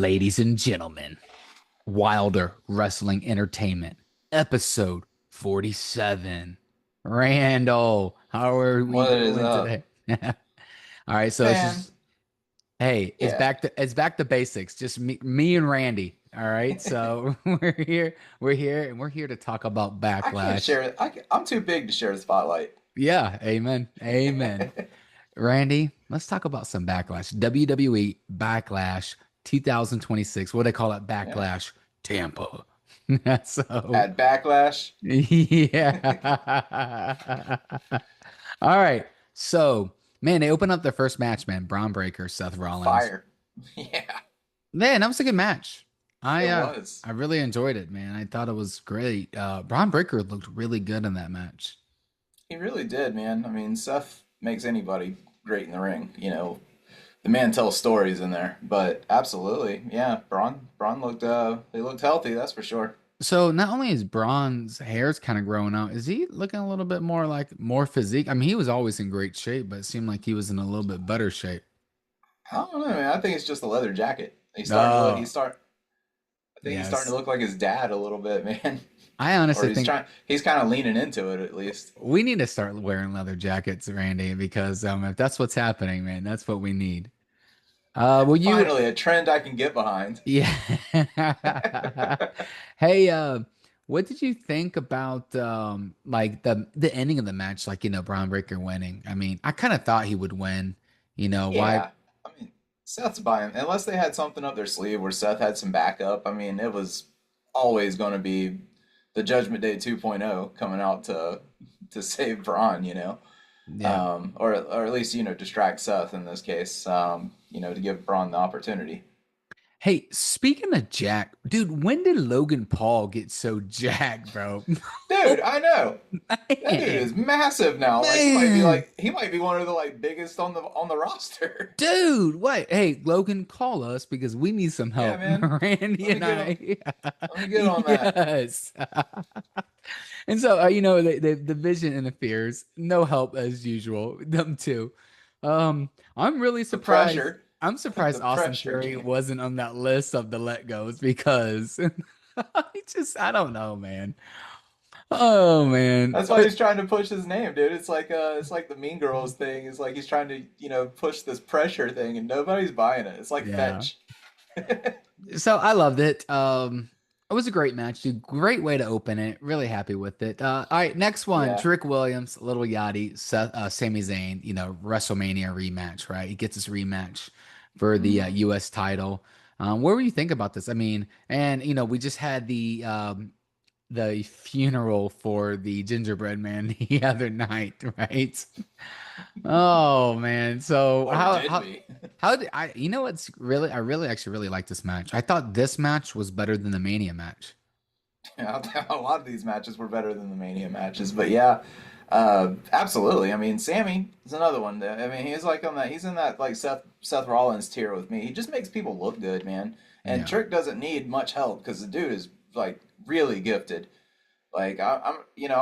Ladies and gentlemen, Wilder Wrestling Entertainment, episode 47. Randall, how are we What is doing up, today? All right, so it's man? just hey, it's Yeah, back to basics. Just me and Randy. All right, so and we're here to talk about I can't Backlash. share it. I'm too big to share the spotlight. Yeah, amen, amen. Randy, let's talk about some Backlash. WWE Backlash 2026. What do they call it? Yeah, Backlash Tampa. So, at Backlash, yeah. All right. So, man, they open up their first match, man. Braun Breaker, Seth Rollins. fire. Yeah, Man, that was a good match. I it uh was. I really enjoyed it, man. I thought it was great. Braun Breaker looked really good in that match. He really did, man. I mean, Seth makes anybody great in the ring. The man tells stories in there. But absolutely, yeah. Braun looked. They looked healthy. That's for sure. So not only is Braun's hair's kind of growing out, is he looking a little bit more like more physique? I mean, he was always in great shape, but it seemed like he was in a little bit better shape. I don't know, man. I think it's just a leather jacket. He's starting to look. Oh, I think he's starting to yes. look like his dad a little bit, man. I Or honestly he's think trying. He's kind of leaning into it at least. we need to start wearing leather jackets, Randy, because if that's what's happening, man, that's what we need. Will you? Finally, a trend I can get behind. Yeah. Hey, what did you think about like the ending of the match? Like, Braun Breaker winning. I mean, I kind of thought he would win. Why? Yeah, I mean, Seth's buying unless they had something up their sleeve where Seth had some backup. I mean, it was always going to be the Judgment Day 2.0 coming out to save Braun, Yeah. or at least distract Seth in this case, to give Braun the opportunity. Hey, speaking of Jack, dude, when did Logan Paul get so jacked, bro? Dude, I know. That dude Man, is massive now. Like man, he might be one of the like biggest on the roster. dude, what? Hey, Logan, call us because we need some Yeah, help. man. Randy Let me and get on I. let me get on that. Yes. And so, the vision interferes. No help as usual. Them too. I'm really The surprised. pressure. I'm surprised The Austin pressure Theory came. wasn't on that list of the let goes because I don't know, man. Oh man. That's why he's trying to push his name, dude. It's like the Mean Girls thing. It's like he's trying to, push this pressure thing and nobody's buying it. It's like Yeah. fetch. So I loved it. It was a great match, dude. Great way to open it. Really happy with it. All right, next one. Yeah. Trick Williams, Little Yachty, Sami Zayn. WrestleMania rematch, right? He gets his rematch for the Hmm. U.S. title. What do you think about this? I mean, and we just had the funeral for the gingerbread man the other night, right? Oh man. So Or did we? how did I what's really I really actually really like this match. I thought this match was better than the Mania match. A lot of these matches were better than the Mania matches, but yeah, absolutely. I mean, Sammy is another one. I mean, he's like on that. He's in that like Seth Rollins tier with me. He just makes people look good, man. And Yeah. Trick doesn't need much help because the dude is like really gifted. Like I'm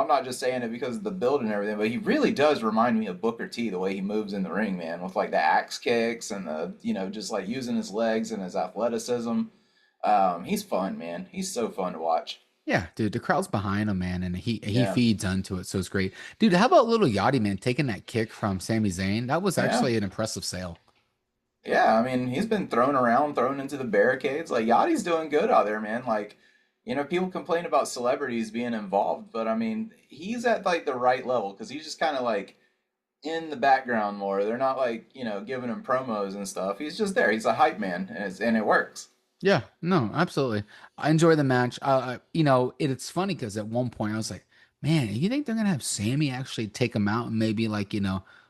not just saying it because of the build and everything, but he really does remind me of Booker T the way he moves in the ring, man, with like the axe kicks and the just like using his legs and his athleticism. He's fun, man. He's so fun to watch. Yeah, dude, the crowd's behind him, man, and he Yeah, feeds onto it, so it's great. Dude, how about little Yachty, man, taking that kick from Sami Zayn? That was yeah, actually an impressive sale. yeah. I mean, he's been thrown around, thrown into the barricades. Like Yachty's doing good out there, man. Like people complain about celebrities being involved, but I mean, he's at like the right level because he's just kind of like in the background more. They're not like, giving him promos and stuff. He's just there. He's a hype man and it works. Yeah, no, absolutely. I enjoy the match. It's funny because at one point I was like, man, you think they're gonna have Sammy actually take him out and maybe like,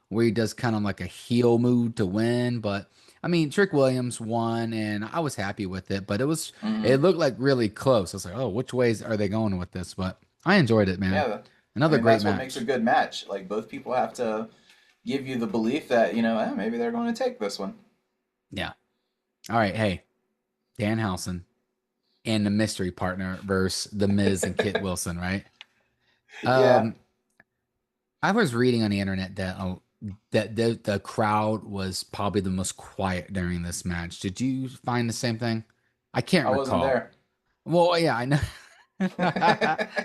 where he does kind of like a heel move to win? But I mean, Trick Williams won and I was happy with it, but it Hmm. looked like really close. I was like, oh, which ways are they going with this? But I enjoyed it, man. Yeah. I Another mean, great that's what makes a match. good match. Like both people have to give you the belief that, maybe they're going to take this one. Yeah. All right, hey, Danhausen and the mystery partner versus The Miz and Kit Wilson, right? Yeah. Um, I was reading on the internet that the crowd was probably the most quiet during this match. Did you find the same thing? I can't I wasn't recall. there. Well, yeah, I know.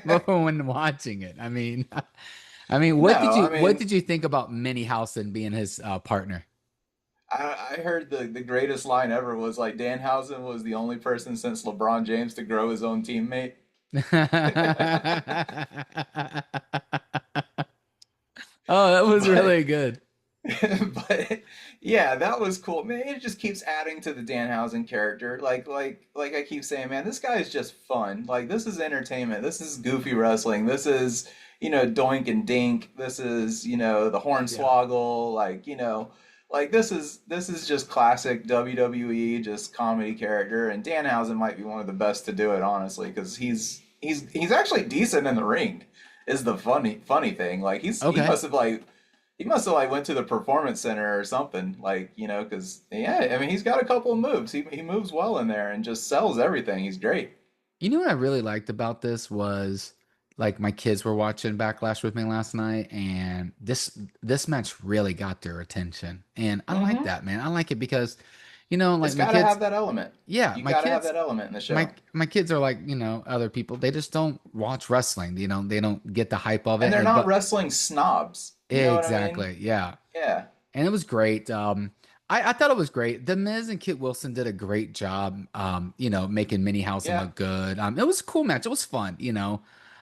But when watching it, I mean, No, I what mean, did you think about Minnie Housen being his partner? I heard the greatest line ever was like Danhausen was the only person since LeBron James to grow his own teammate. Oh, that was But really good. but yeah, that was cool. Man, it just keeps adding to the Danhausen character. Like I keep saying, man, this guy is just fun. Like this is entertainment. This is goofy wrestling. This is, Doink and Dink. This is, the Yeah. Hornswoggle. Like, like this is just classic WWE, just comedy character. And Danhausen might be one of the best to do it, honestly, because he's actually decent in the ring. Is the funny thing. Like he Okay. must have like went to the performance center or something, like, because yeah, I mean he's got a couple of moves. He moves well in there and just sells everything. He's great. You know what I really liked about this was like my kids were watching Backlash with me last night, and this match really got their attention. And I like Mm-hmm. that, man. I like it because, like It's my got to kids, have that element. yeah, You my got to have kids, that element in the show. my kids are like, other people. They just don't watch wrestling. They don't get the hype of And it. they're And not but wrestling snobs. You know what I mean? exactly, yeah. Yeah. And it was great. I thought it was great. The Miz and Kit Wilson did a great job, making Minnie Housen Yeah. look good. It was a cool match. It was fun,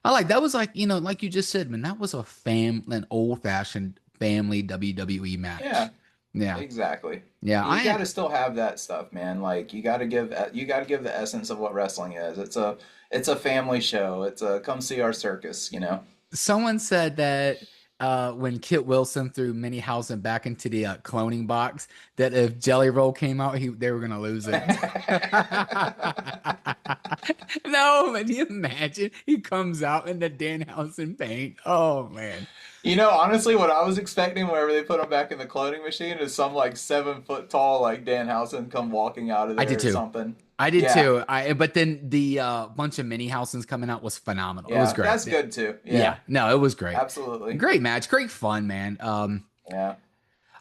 I like that was like, like you just said, man, that was an old-fashioned family WWE match. Yeah. Yeah. Exactly. Yeah, You got to still have that stuff, man. Like you got to give the essence of what wrestling is. It's a family show. It's a come see our circus. someone said that when Kit Wilson threw Minnie Housen back into the cloning box, that if Jelly Roll came out, they were gonna lose it. No, man, can you imagine? He comes out in the Danhausen paint. Oh man. Honestly, what I was expecting whenever they put him back in the cloning machine is some like 7 foot tall like Dan Housen come walking out of I did there or too. something. I did Yeah, too. But then the bunch of mini Housens coming out was phenomenal. It was yeah, great. that's good too. Yeah, Yeah, no, it was great. absolutely. Great match, great fun, man. Yeah.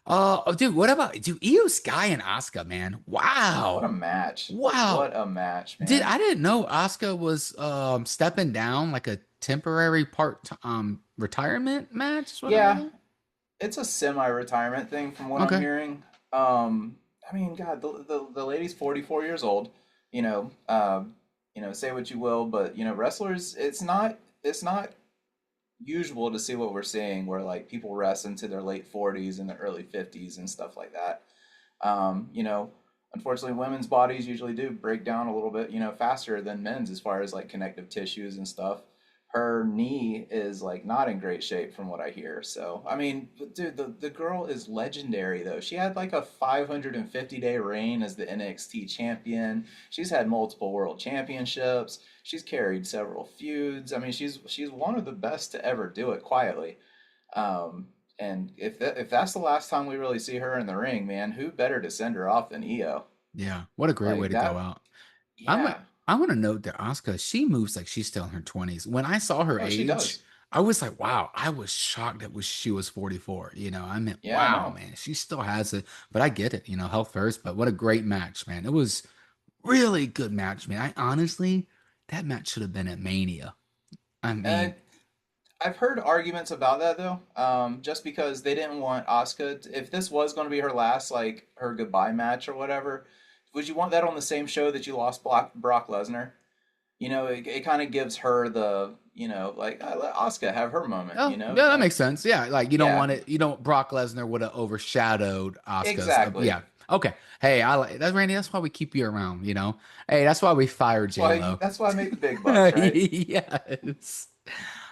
Oh, dude, what about dude, Io Sky and Asuka, man? What a Wow. match. Wow. What a match, Did man. I didn't know Asuka was stepping down like a temporary part retirement match is what I Yeah, read. it's a semi-retirement thing from what I'm Okay. hearing. I mean, God, the lady's 44 years old. You know, say what you will, but wrestlers, it's not usual to see what we're seeing, where like people rest into their late 40s and their early 50s and stuff like that. Um, you know, Unfortunately, women's bodies usually do break down a little bit, faster than men's as far as like connective tissues and stuff. Her knee is like not in great shape from what I hear. So, I mean, dude, the girl is legendary though. She had like a 550-day reign as the NXT champion. She's had multiple world championships. She's carried several feuds. I mean, she's one of the best to ever do it quietly. And if that's the last time we really see her in the ring, man, who better to send her off than Io? Yeah. What a great way Like to go that, out. I'm a, yeah. I want to note that Asuka, she moves like she's still in her 20s. When I saw her Oh, she age, does. I was like, wow, I was shocked that she was 44. I meant, Yeah, I wow, know. man, she still has it. But I get it, health first. But what a great match, man. It was really good match, man. I honestly, that match should have been at Mania. I mean, And I've heard arguments about that though. Just because they didn't want Asuka, if this was going to be her last, like her goodbye match or whatever, would you want that on the same show that you lost Brock Lesnar? It kind of gives her the, like let Asuka have her moment. oh, yeah, that Like makes sense. Yeah, like you don't yeah, want it. You don't. Brock Lesnar would have overshadowed Asuka's. exactly. Yeah. Okay. Hey, I like that, Randy. That's why we keep you around. Hey, that's why we fired That's J why Lo. that's why I make the big bucks, right? Yes.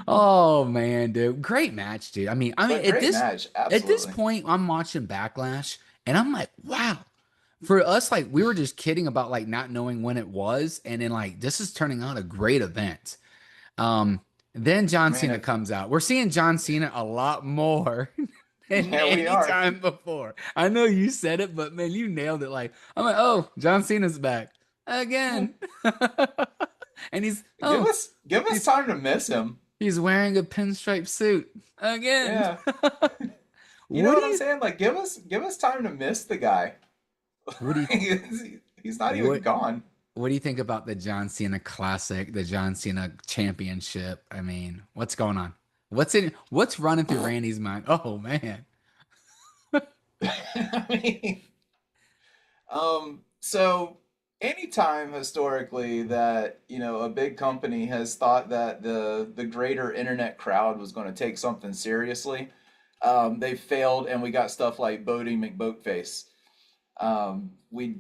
Oh man, dude, great match, dude. But great match, at this absolutely. point, I'm watching Backlash, and I'm like, wow. For us, like we were just kidding about like not knowing when it was, and then like this is turning out a great event. Um, then I John mean, Cena if comes out. We're seeing John Cena a lot more than yeah, we any are. time before. I know you said it, but man, you nailed it. Like, I'm like, oh, John Cena's back again. And Give us he's time to miss him. he's wearing a pinstripe suit again. Yeah. You know What do what I'm you saying? Like give us time to miss the guy. what do you He's not even what gone. what do you think about the John Cena Classic, the John Cena Championship? I mean, what's going on? What's running through Randy's mind? Oh man. I mean, so anytime historically that, a big company has thought that the greater internet crowd was going to take something seriously, they failed, and we got stuff like Bodie McBoatface. We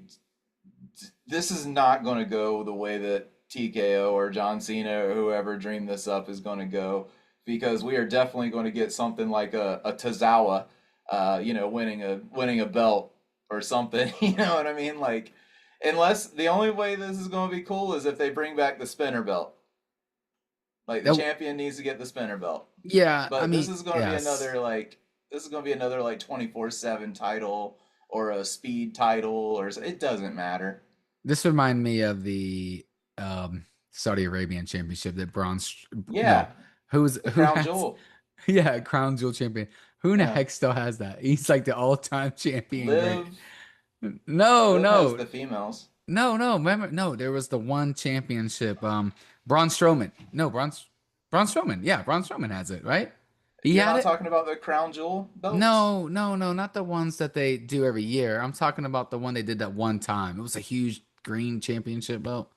This is not going to go the way that TKO or John Cena or whoever dreamed this up is going to go, because we are definitely going to get something like a Tozawa, winning a belt or something. You know what I mean? Like, unless the only way this is going to be cool is if they bring back the spinner belt. Like the That- champion needs to get the spinner belt. yeah, I But this mean, is going to be yes. another like this is going to be another like 24/7 title or a speed title it doesn't matter. This remind me of the Saudi Arabian Championship that no, Yeah, the who crown has jewel. yeah, Crown Jewel champion. Who in the Yeah. heck still has that? He's like the all-time champion great. Liv No, Liv has no. the females. No. Remember, no, there was the one championship. Braun Strowman. No, Braun Strowman. Yeah, Braun Strowman has it, right? He You're had not it? talking about the crown jewel belts? No, not the ones that they do every year. I'm talking about the one they did that one time. It was a huge green championship belt.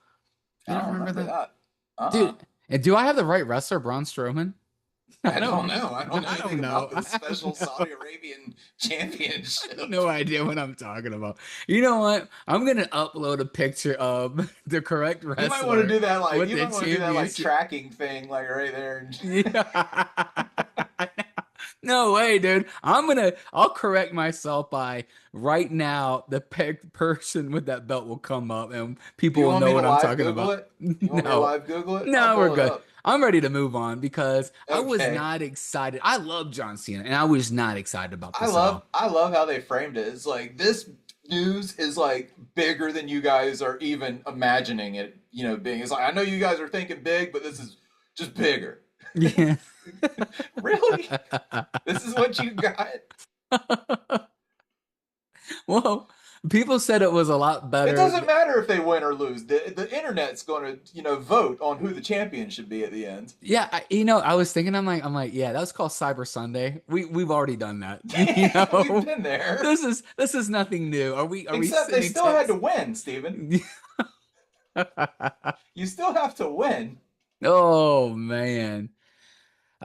You I don't don't remember remember that? that. Uh-uh. Dude, and do I have the right wrestler, Braun Strowman? I I don't don't know. I don't know I don't anything know. about I this have special no Saudi Arabian championship. no idea what I'm talking about. You know what? I'm gonna upload a picture of the correct You might want to wrestler do that like with you the might want to do that like championship. tracking thing like right there. Yeah. No way, dude. I'll correct myself by right now the person with that belt will come up and Do people you will want me know to what I'm live talking Google about. it? You want me to No. live Google it? I'll No, we're pull it good. up. I'm ready to move on because I was Okay. not excited. I love John Cena and I was not excited about I this at love all. I love how they framed it. It's like this news is like bigger than you guys are even imagining it, being. It's like I know you guys are thinking big, but this is just bigger. Yeah. Really? This is what you got? Well, people said it was a lot It better. doesn't matter if they win or lose. The internet's going to, vote on who the champion should be at the end. Yeah, I was thinking, yeah, that was called Cyber Sunday. We've already done that. We've been there. This is nothing new. Are we Except they sending still had to texts? win, Steven. You still have to win. Oh man.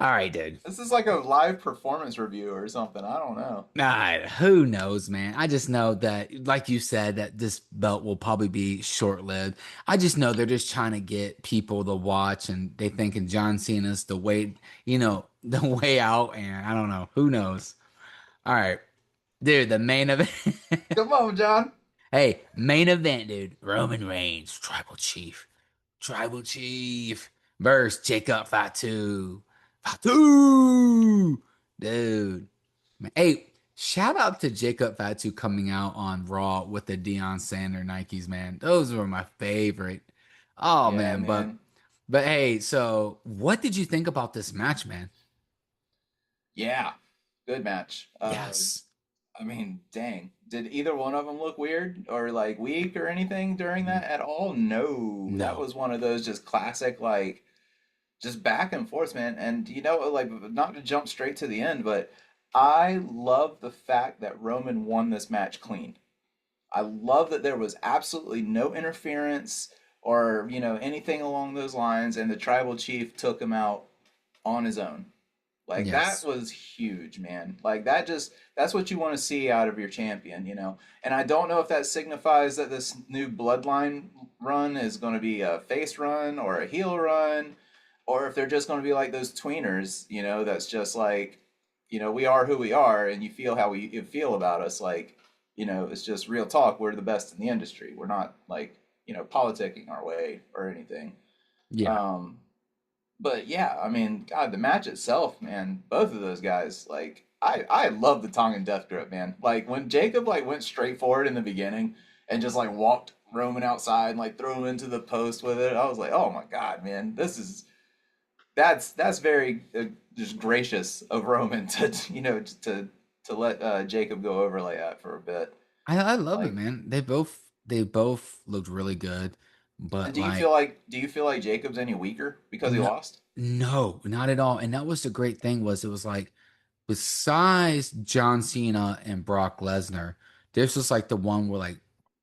All right, dude. This is like a live performance review or something. I don't know. Nah, who knows, man? I just know that, like you said, that this belt will probably be short-lived. I just know they're just trying to get people to watch, and they thinking John Cena's the way, the way out, and I don't know. Who knows? All right, dude, the main event. Come on, John. Hey, main event, dude. Roman Reigns, Tribal Chief versus Jacob Fatu, dude. Man, hey, shout out to Jacob Fatu coming out on Raw with the Deion Sanders Nikes, man. Those were my favorite. Oh Yeah, man, but man. but hey, so what did you think about this match, man? Yeah. Good match. Yes. I mean, dang. Did either one of them look weird or like weak or anything during that at all? No. That No. was one of those just classic, like, just back and forth, man. And like, not to jump straight to the end, but I love the fact that Roman won this match clean. I love that there was absolutely no interference or, anything along those lines, and the tribal chief took him out on his own. Like that Yes. was huge, man. Like that's what you want to see out of your champion. And I don't know if that signifies that this new bloodline run is going to be a face run or a heel run, or if they're just going to be like those tweeners, that's just like, we are who we are, and you feel how you feel about us. Like, it's just real talk. We're the best in the industry. We're not like, politicking our way or anything. Yeah. Um, but yeah, I mean, God, the match itself, man, both of those guys, like, I love the Tongan Death Grip, man. Like when Jacob like went straight forward in the beginning and just like walked Roman outside and like threw him into the post with it, I was like, oh my God, man, that's very just gracious of Roman to to let Jacob go over like that for a bit. I love it, Like, man. They both looked really good. But And like, do you feel like Jacob's any weaker because he no, lost? no, not at all. And that was the great thing was it was like besides John Cena and Brock Lesnar, this was like the one where like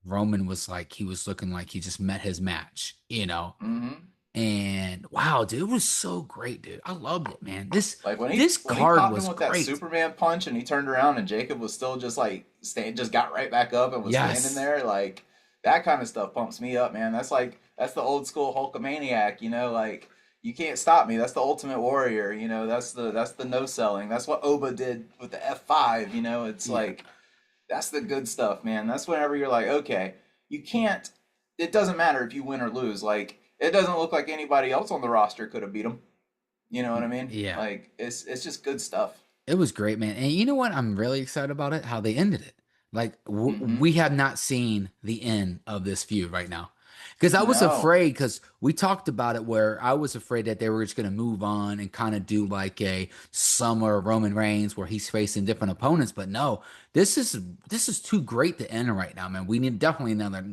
Roman was like he was looking like he just met his match, you know. Hmm. And wow, dude, it was so great, dude. I loved it, man. This Like this when he card popped him was with that great. Superman punch and he turned around and Jacob was still just like just got right back up and was standing Yes. there, like that kind of stuff pumps me up, man. That's the old school Hulkamaniac, you know, like you can't stop me. That's the Ultimate Warrior, you know. That's the no selling. That's what Oba did with the F5, you know. It's Yeah. like that's the good stuff, man. That's whenever you're like, okay, you can't. It doesn't matter if you win or lose. Like it doesn't look like anybody else on the roster could have beat him. You know what I mean? Yeah. Like it's just good stuff. It was great, man. And you know what? I'm really excited about it, how they ended it. Like Mm-hmm. we have not seen the end of this feud right now. Because I was No, afraid, because we talked about it where I was afraid that they were just going to move on and kind of do like a summer Roman Reigns where he's facing different opponents. But no, this is too great to end right now, man. We need definitely another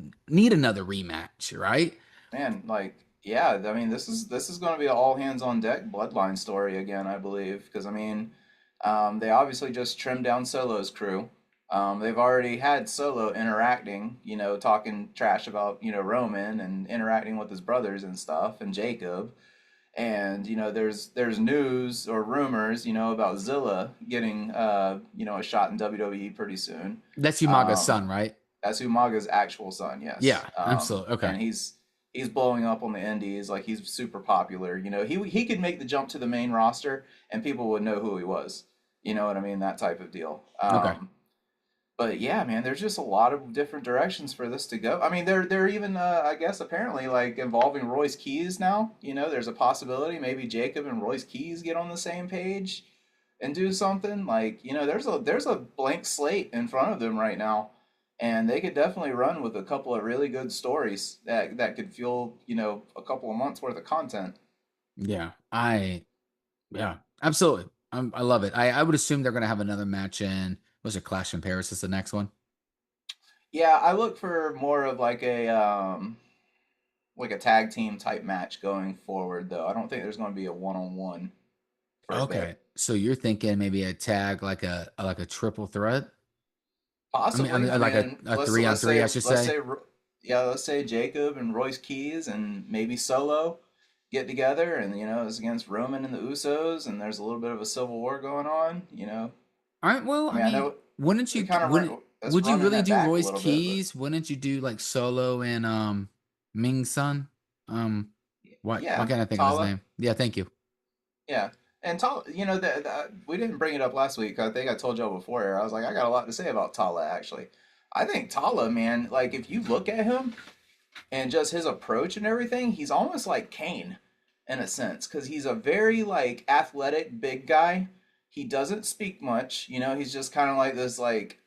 rematch, right? man, like yeah, I mean this is going to be an all hands on deck bloodline story again, I believe, because I mean, they obviously just trimmed down Solo's crew. They've already had Solo interacting, you know, talking trash about you know Roman and interacting with his brothers and stuff, and Jacob. And you know, there's news or rumors, you know, about Zilla getting you know a shot in WWE pretty soon. That's Umaga's Um, son, right? That's Umaga's actual son, yes. Yeah, absolutely. Okay. And he's blowing up on the indies, like he's super popular. You know, he could make the jump to the main roster and people would know who he was. You know what I mean? That type of deal. Okay. But yeah, man, there's just a lot of different directions for this to go. I mean, they're even I guess apparently like involving Royce Keys now. You know, there's a possibility maybe Jacob and Royce Keys get on the same page and do something. Like, you know, there's a blank slate in front of them right now. And they could definitely run with a couple of really good stories that could fuel, you know, a couple of months worth of content. Yeah. Yeah, absolutely. I love it. I would assume they're going to have another match in, was it Clash in Paris is the next one? Yeah, I look for more of like a tag team type match going forward though. I don't think there's going to be a one-on-one for a Okay. bit. So you're thinking maybe a tag like a triple threat? I Possibly. mean I like mean, a three on three, I should say. yeah, let's say Jacob and Royce Keys and maybe Solo get together, and you know it's against Roman and the Usos, and there's a little bit of a civil war going on. You know, All right. Well, I I mean, I mean, know wouldn't we you kind of wouldn't that's would you running really that do back a Royce little bit, but Keys? Wouldn't you do like Solo and Ming Sun? Um, why yeah, can't I think of his Tala, name? Yeah, thank you. yeah, and Tala. You know that we didn't bring it up last week. I think I told y'all before here. I was like, I got a lot to say about Tala actually. I think Tala, man, like if you look at him and just his approach and everything, he's almost like Kane in a sense because he's a very like athletic big guy. He doesn't speak much, you know. He's just kind of like this like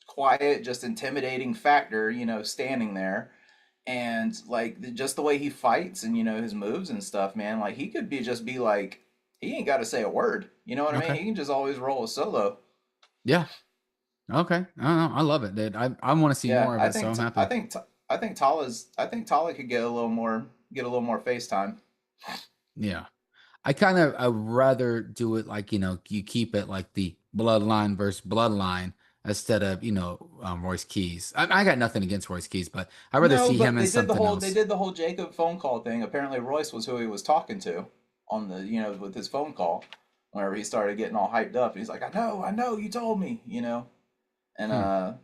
quiet, just intimidating factor, you know, standing there. And like just the way he fights and you know his moves and stuff, man. Like he could be just be like he ain't got to say a word. You know what I mean? Okay. He can just always roll a solo. Yeah. Okay. I don't know. I love it, dude. I want to see Yeah, more of it, so I'm happy. I think Tala could get a little more face time. Yeah. I'd rather do it like, you keep it like the bloodline versus bloodline instead of, Royce Keys. I got nothing against Royce Keys, but I'd rather No, see him but in something they else. did the whole Jacob phone call thing. Apparently Royce was who he was talking to on the, you know, with his phone call whenever he started getting all hyped up. He's like, I know, you told me, you know. And Hmm.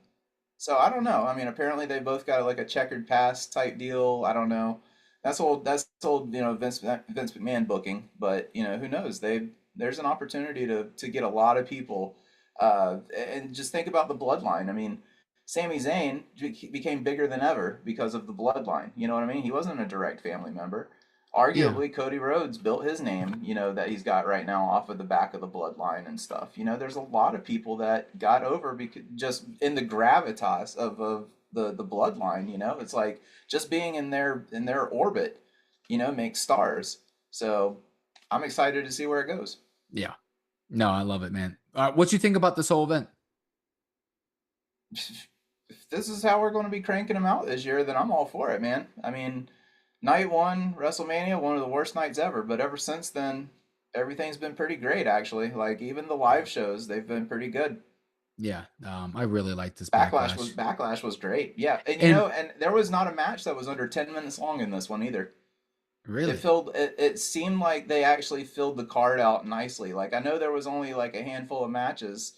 so I don't know. I mean, apparently they both got like a checkered past type deal. I don't know. That's old, you know, Vince McMahon booking, but you know, who knows? There's an opportunity to get a lot of people and just think about the bloodline. I mean, Sami Zayn became bigger than ever because of the bloodline. You know what I mean? He wasn't a direct family member. Yeah. Arguably, Cody Rhodes built his name, you know, that he's got right now off of the back of the bloodline and stuff. You know, there's a lot of people that got over because just in the gravitas of the bloodline. You know, it's like just being in their orbit, you know, makes stars. So I'm excited to see where it goes. Yeah. No, I love it, man. What you think about this whole event? If this is how we're going to be cranking them out this year, then I'm all for it, man. I mean, Night one, WrestleMania, one of the worst nights ever. But ever since then, everything's been pretty great, actually. Like even the live shows, they've been pretty good. Yeah, I really like this backlash. Backlash was great. Yeah, and And and there was not a match that was under 10 minutes long in this one either. really, It seemed like they actually filled the card out nicely. Like I know there was only like a handful of matches,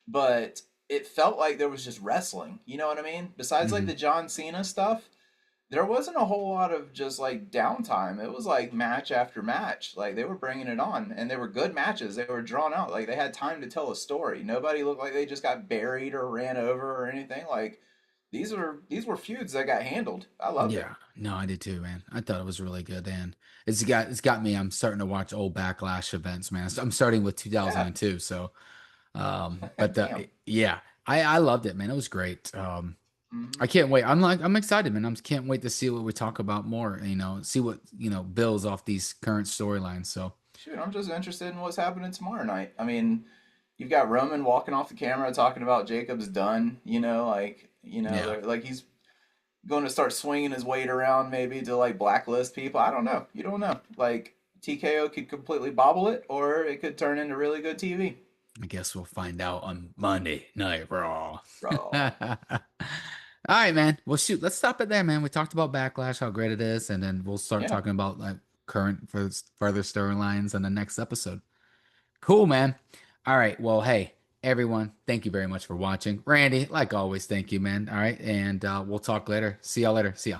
but it felt like there was just wrestling. You know what I mean? Besides like mhm. the John Cena stuff, there wasn't a whole lot of just like downtime. It was like match after match. Like they were bringing it on, and they were good matches. They were drawn out. Like they had time to tell a story. Nobody looked like they just got buried or ran over or anything. Like these were feuds that got handled. I loved it. Yeah, no, I did too, man. I thought it was really good, and it's got me. I'm starting to watch old backlash events, man. I'm starting with Yeah. 2002, so but Damn. yeah, I loved it, man. It was great. Hmm. I can't wait. I'm excited, man. I can't wait to see what we talk about more. See what builds off these current storylines. So Shoot, I'm just interested in what's happening tomorrow night. I mean, you've got Roman walking off the camera talking about Jacob's done. yeah, Like he's going to start swinging his weight around maybe to like blacklist people. I don't know. You don't know. Like TKO could completely bobble it, or it could turn into really good TV. I guess we'll find out on Monday Night Raw. Bro. All right, man. Well, shoot, let's stop it there, man. We talked about Backlash, how great it is, and then we'll start Yeah. talking about like current further storylines in the next episode. Cool, man. All right. Well, hey, everyone, thank you very much for watching. Randy, like always, thank you, man. All right, and we'll talk later. See y'all later. See ya.